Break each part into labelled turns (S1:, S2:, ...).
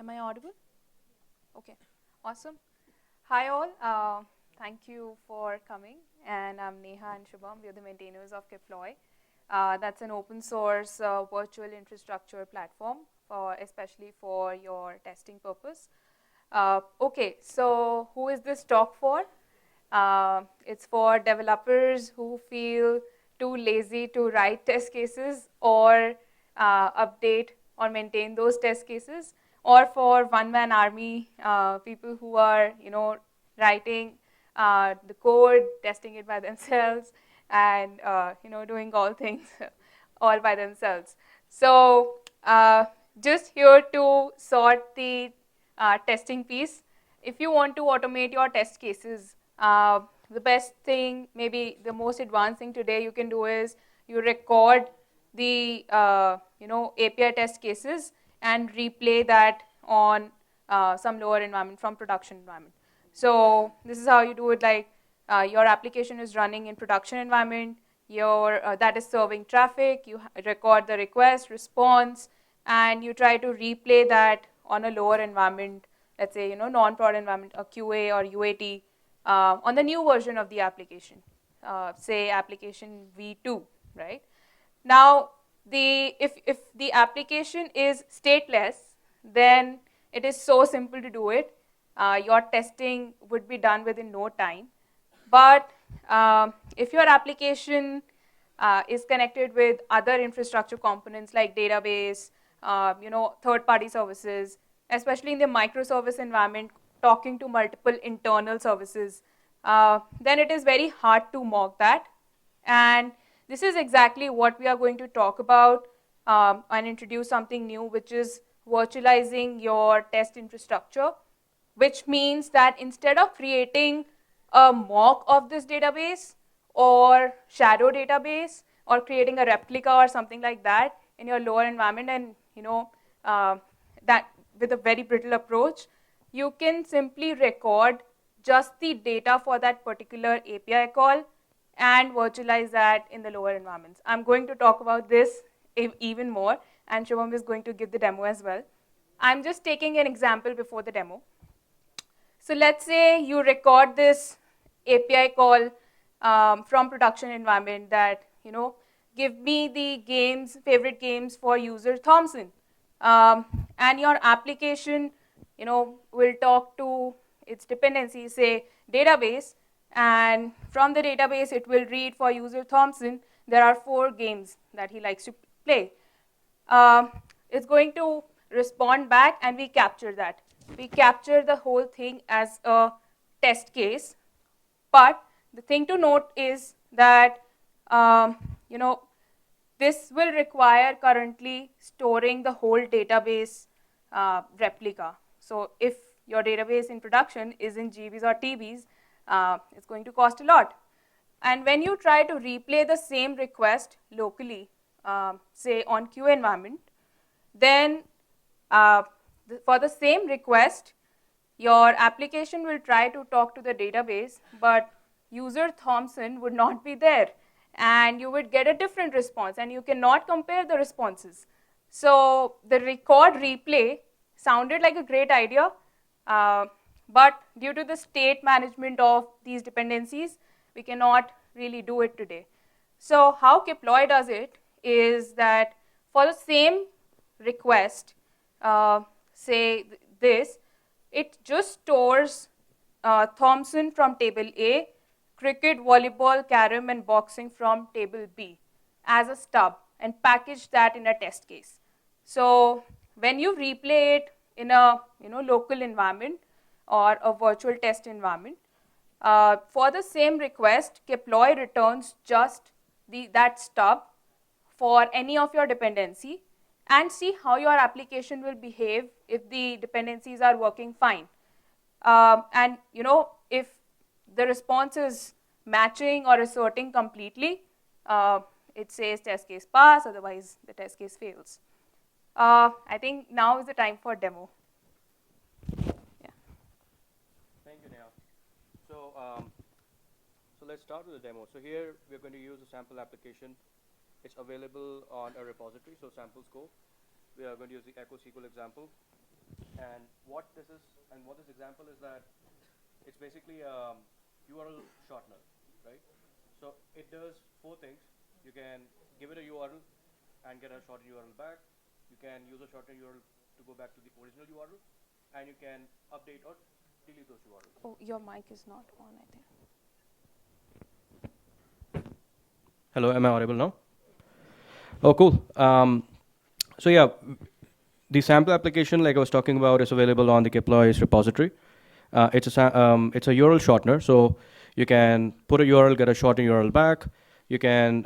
S1: Am I audible? Okay, awesome. Hi all, thank you for coming. And I'm Neha and Shubham. We are the maintainers of Keploy. That's an open source virtual infrastructure platform, especially for your testing purpose. Okay, so who is this talk for? It's for developers who feel too lazy to write test cases or update or maintain those test cases, or for one-man army people who are, writing the code, testing it by themselves, and doing all things all by themselves. So just here to sort the testing piece. If you want to automate your test cases, the best thing, maybe the most advanced thing today you can do is you record the API test cases and replay that on some lower environment from production environment. So this is how you do it. Like your application is running in production environment, your that is serving traffic. You record the request, response, and you try to replay that on a lower environment. Let's say non-prod environment, a QA or UAT, on the new version of the application, say application V2, right? Now, if the application is stateless, then it is so simple to do it. Your testing would be done within no time. But if your application is connected with other infrastructure components like database, third-party services, especially in the microservice environment, talking to multiple internal services, then it is very hard to mock that. And this is exactly what we are going to talk about and introduce something new, which is virtualizing your test infrastructure, which means that instead of creating a mock of this database or shadow database or creating a replica or something like that in your lower environment, and that with a very brittle approach, you can simply record just the data for that particular API call and virtualize that in the lower environments. I'm going to talk about this even more, and Shubham is going to give the demo as well. I'm just taking an example before the demo. So let's say you record this API call from production environment that, give me the favorite games for user Thompson. And your application, will talk to its dependencies, say database, and from the database it will read for user Thompson, there are 4 games that he likes to play. It's going to respond back and we capture that. We capture the whole thing as a test case. But the thing to note is that this will require currently storing the whole database replica. So if your database in production is in GBs or TBs, it's going to cost a lot. And when you try to replay the same request locally, say on QA environment, then for the same request, your application will try to talk to the database, but user Thompson would not be there. And you would get a different response, and you cannot compare the responses. So the record replay sounded like a great idea, but due to the state management of these dependencies, we cannot really do it today. So how Keploy does it is that for the same request, say this, it just stores Thompson from table A, cricket, volleyball, carom, and boxing from table B as a stub and package that in a test case. So when you replay it in a local environment or a virtual test environment, for the same request, Keploy returns just that stub for any of your dependency and see how your application will behave if the dependencies are working fine. And if the response is matching or asserting completely, it says test case pass, otherwise the test case fails. I think now is the time for demo. Yeah.
S2: Thank you, Neha. So let's start with the demo. So here we're going to use a sample application. It's available on a repository, so samples go. We are going to use the Echo SQL example. And what this example is that it's basically URL shortener, right? So it does four things. You can give it a URL and get a shortened URL back. You can use a shortened URL to go back to the original URL, and you can update or delete those URLs.
S1: Oh, your mic is not on, I think.
S2: Hello, am I audible now? Oh, cool. So yeah, the sample application, like I was talking about, is available on the Keploy's repository. It's a URL shortener, so you can put a URL, get a shortened URL back. You can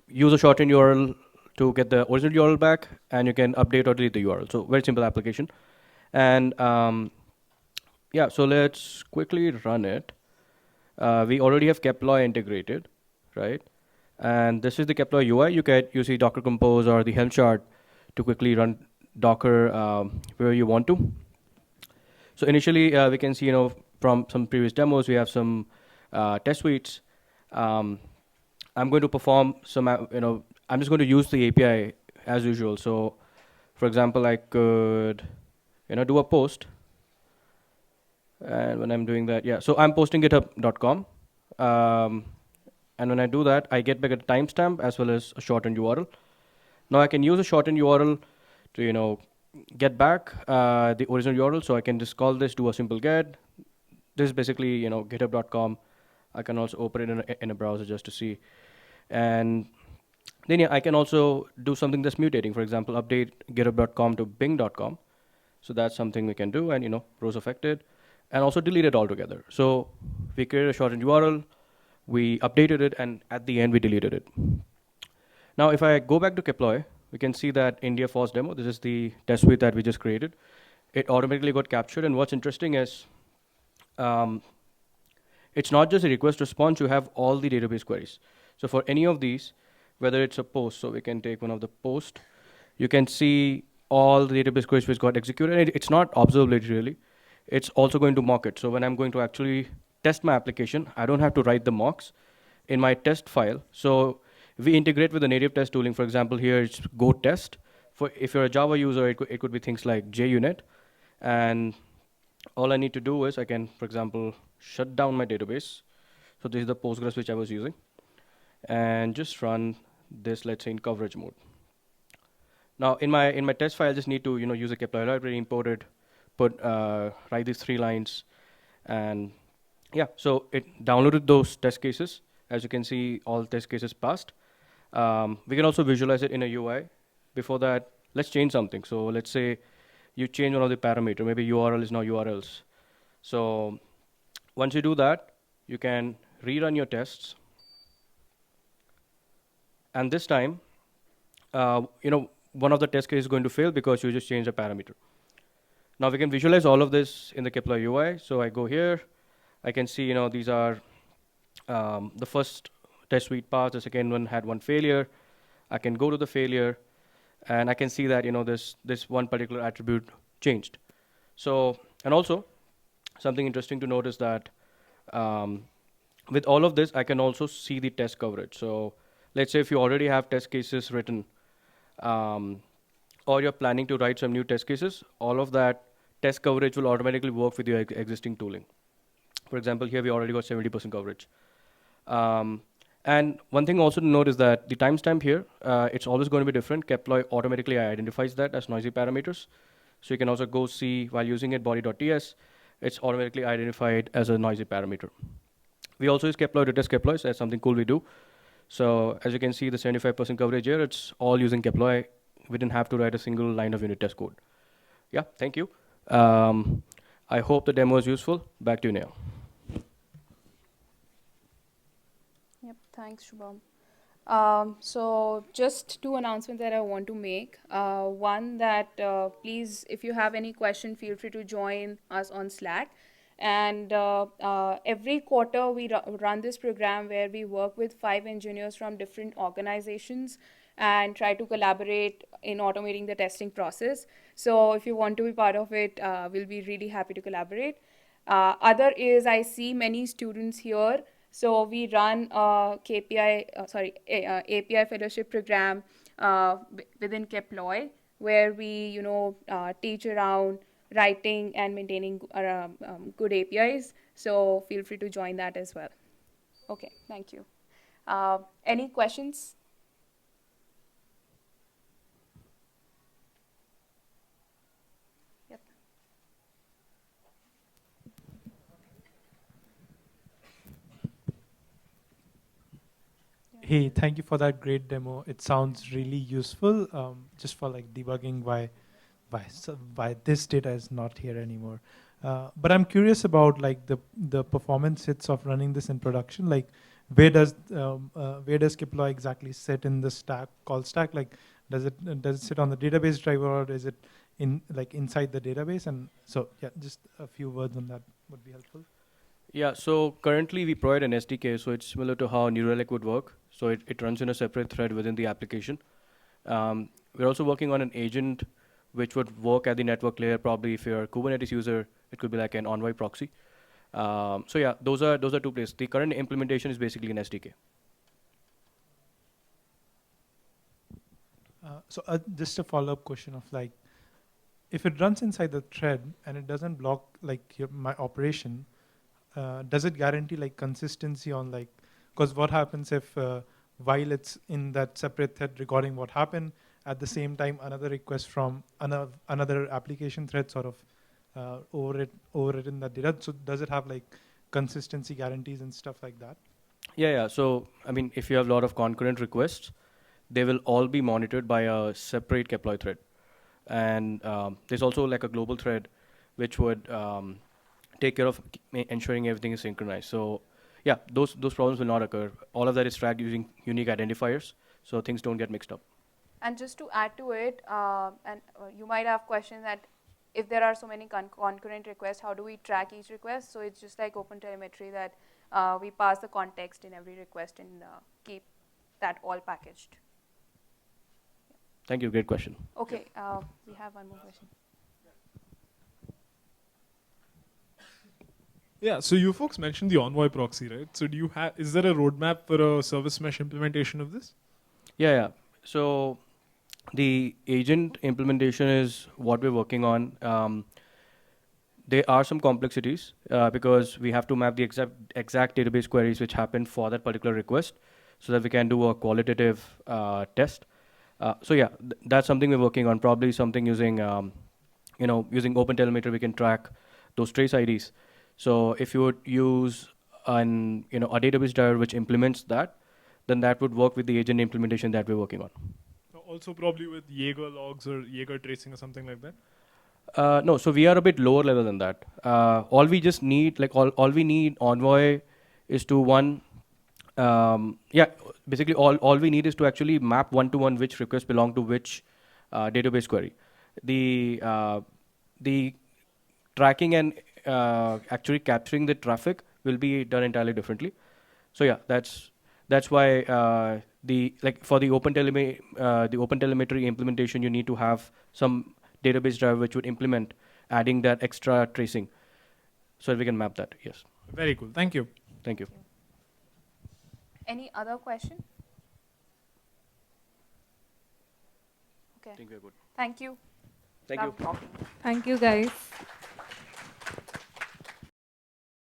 S2: use a shortened URL to get the original URL back, and you can update or delete the URL. So very simple application. And yeah, so let's quickly run it. We already have Keploy integrated, right? And this is the Keploy UI. You see Docker Compose or the Helm chart to quickly run Docker where you want to. So initially, we can see, from some previous demos, we have some test suites. Um, I'm going to perform some, I'm just going to use the API as usual. So, for example, I could, do a post. And when I'm doing that, yeah, so I'm posting github.com. Um, and when I do that, I get back a timestamp as well as a shortened URL. Now I can use a shortened URL to, get back the original URL. So I can just call this, do a simple get. This is basically, github.com. I can also open it in a browser just to see. And then yeah, I can also do something that's mutating. For example, update github.com to bing.com. So that's something we can do, and rows affected, and also delete it altogether. So we created a shortened URL, we updated it, and at the end we deleted it. Now if I go back to Keploy, we can see that IndiaFOSS demo, this is the test suite that we just created. It automatically got captured, and what's interesting is um, it's not just a request response, you have all the database queries. So for any of these, whether it's a post, so we can take one of the post, you can see all the database queries which got executed. And it's not observability really, it's also going to mock it. So when I'm going to actually test my application, I don't have to write the mocks in my test file. So we integrate with the native test tooling. For example, here it's Go test. For if you're a Java user, it could be things like JUnit. And all I need to do is I can, for example, shut down my database. So this is the Postgres which I was using, and just run this, let's say, in coverage mode. Now in my test file, I just need to use a Keploy library, import it, write these 3 lines, and yeah, so it downloaded those test cases. As you can see, all test cases passed. We can also visualize it in a UI. Before that, let's change something. So let's say you change one of the parameter. Maybe URL is now URLs. So once you do that, you can rerun your tests. And this time, one of the test cases is going to fail because you just changed a parameter. Now we can visualize all of this in the Keploy UI. So I go here, I can see, these are the first test suite passed, the second one had one failure. I can go to the failure, and I can see that, this one particular attribute changed. So, and also, something interesting to note is that with all of this, I can also see the test coverage. So let's say if you already have test cases written, um, or you're planning to write some new test cases, all of that test coverage will automatically work with your existing tooling. For example, here we already got 70% coverage. And one thing also to note is that the timestamp here, it's always going to be different. Keploy automatically identifies that as noisy parameters. So you can also go see while using it body.ts, it's automatically identified as a noisy parameter. We also use Keploy to test Keploy, so that's something cool we do. So as you can see, the 75% coverage here, it's all using Keploy. We didn't have to write a single line of unit test code. Yeah, thank you. I hope the demo is useful. Back to you now.
S1: Yep, thanks, Shubham. So just 2 announcements that I want to make. One that please, if you have any question, feel free to join us on Slack. And every quarter we run this program where we work with 5 engineers from different organizations and try to collaborate in automating the testing process. So if you want to be part of it, we'll be really happy to collaborate. Other is I see many students here, so we run a API fellowship program within Keploy. where we, teach around writing and maintaining good APIs. So feel free to join that as well. Okay, thank you. Any questions? Yep.
S3: Hey, thank you for that great demo. It sounds really useful, just for like debugging why this data is not here anymore. But I'm curious about like the performance hits of running this in production. Like, where does Keploy exactly sit in the stack call stack? Like, does it sit on the database driver, or is it in like inside the database? And so yeah, just a few words on that would be helpful.
S2: Yeah, so currently we provide an SDK, so it's similar to how New Relic would work. So it runs in a separate thread within the application. We're also working on an agent which would work at the network layer. Probably if you're a Kubernetes user, it could be like an Envoy proxy. So yeah, those are two places. The current implementation is basically an SDK.
S3: So just a follow-up question of like, if it runs inside the thread and it doesn't block like my operation, does it guarantee like consistency on like, because what happens if while it's in that separate thread recording what happened, at the same time another request from another application thread sort of overwritten that data? So does it have like consistency guarantees and stuff like that?
S2: Yeah. So I mean, if you have a lot of concurrent requests, they will all be monitored by a separate Keploy thread. And there's also like a global thread which would take care of ensuring everything is synchronized. So yeah, those problems will not occur. All of that is tracked using unique identifiers, so things don't get mixed up.
S1: And just to add to it, and you might have questions that if there are so many concurrent requests, how do we track each request? So it's just like OpenTelemetry that we pass the context in every request and keep that all packaged.
S2: Thank you. Great question.
S1: Okay, we have one more question.
S4: Yeah, so you folks mentioned the Envoy proxy, right? So do you have, is there a roadmap for a service mesh implementation of this?
S2: Yeah. So the agent implementation is what we're working on. There are some complexities because we have to map the exact database queries which happen for that particular request, so that we can do a qualitative test. So yeah, that's something we're working on. Probably something using using OpenTelemetry, we can track those trace IDs. So if you would use a database driver which implements that, then that would work with the agent implementation that we're working on.
S4: Also probably with Jaeger logs or Jaeger tracing or something like that?
S2: No, so we are a bit lower level than that. All we just need, like all we need Envoy is to yeah, basically all we need is to actually map one-to-one which requests belong to which database query. The tracking and actually capturing the traffic will be done entirely differently. So yeah, that's why for the open telemetry implementation, you need to have some database driver which would implement adding that extra tracing, so that we can map that. Yes.
S4: Very cool. Thank you.
S2: Thank you.
S1: Any other question? Okay.
S2: I think we're good.
S1: Thank you.
S2: Thank you.
S1: Love talking.
S5: Thank you, guys.